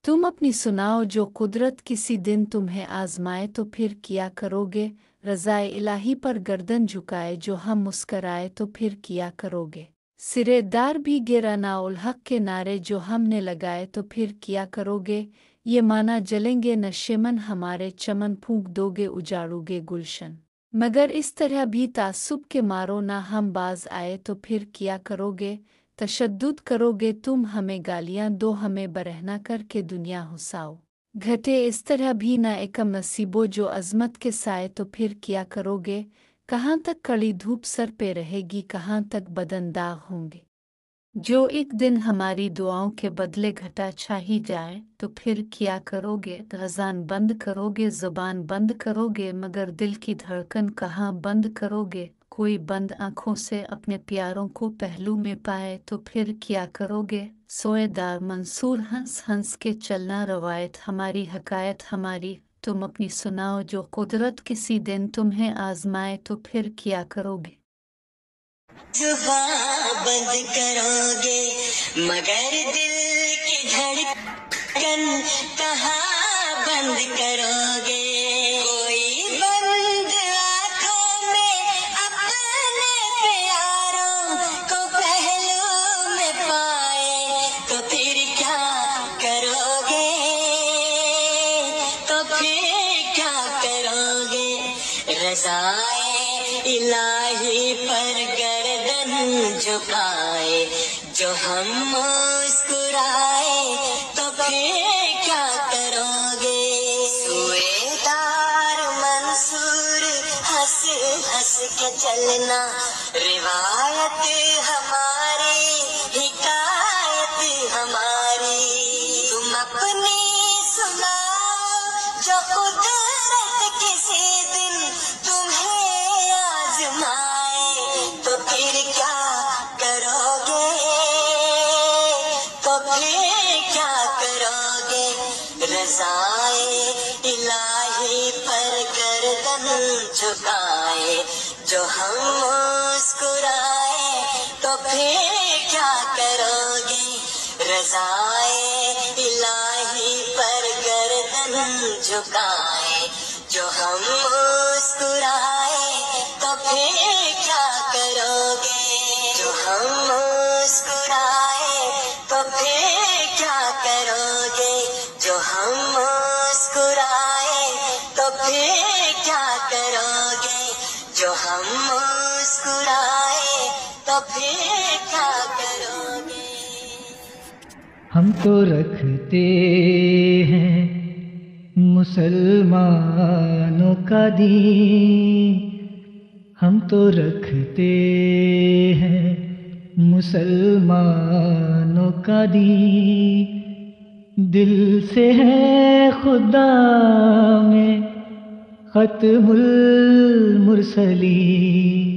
तुम अपनी सुनाओ जो कुदरत किसी दिन तुम्हें आजमाए तो फिर किया करोगे। रज़ाए इलाही पर गर्दन झुकाए जो हम मुस्कराए तो फिर किया करोगे। सिरेदार भी गिरा ना उल हक के नारे जो हमने लगाए तो फिर किया करोगे। ये माना जलेंगे नशेमन हमारे चमन फूंक दोगे उजाड़ोगे गुलशन। मगर इस तरह भी तासुब के मारो ना हम बाज आए तो फिर किया करोगे। तशद्दुद करोगे तुम हमें गालियां दो हमें बरहना करके दुनिया हुसाओ। घटे इस तरह भी ना एकम नसीबो जो अज़मत के साए तो फिर किया करोगे। कहाँ तक कड़ी धूप सर पे रहेगी कहाँ तक बदन दाग होंगे। जो एक दिन हमारी दुआओं के बदले घटा छा ही जाए तो फिर क्या करोगे। अज़ान बंद करोगे ज़ुबान बंद करोगे मगर दिल की धड़कन कहाँ बंद करोगे। कोई बंद आँखों से अपने प्यारों को पहलू में पाए तो फिर क्या करोगे। सोएदार मंसूर हंस हंस के चलना रवायत हमारी हकायत हमारी। तुम अपनी सुनाओ जो कुदरत किसी दिन तुम्हें आजमाए तो फिर क्या करोगे। जुबां बंद करोगे मगर दिल की धड़कन कहाँ बंद करोगे। कोई बंद आँखों में अपने प्यारों को पहलू में पाए तो फिर क्या करोगे। तो फिर क्या करोगे। रज़ाए इलाही पर गर्दन झुकाए जो हम मुस्कुराए तो फिर क्या करोगे। सुएदार मंसूर हंस हंस के चलना रिवायत हमारी हिकायत हमारी। तुम अपनी सुनाओ जो कुदरत किसी दिन तुम्हें आजमाए तो फिर क्या करोगे। तो फिर क्या करोगे। रज़ाए इलाही पर गर्दन झुकाए जो हम मुस्कुराए तो फिर क्या करोगे। रज़ाए इलाही पर गर्दन झुकाए जो हम मुस्कुराए तो फिर क्या करोगे। जो हम मुस्कुराए तो फिर क्या करोगे। जो हम मुस्कुराए तो फिर क्या करोगे। जो हम मुस्कुराए तो फिर क्या करोगे। हम तो रखते हैं मुसलमानों का दीन। हम तो रखते हैं मुसलमानों का दीन। दिल से है खुदा में खत्मुल मुरसलीन।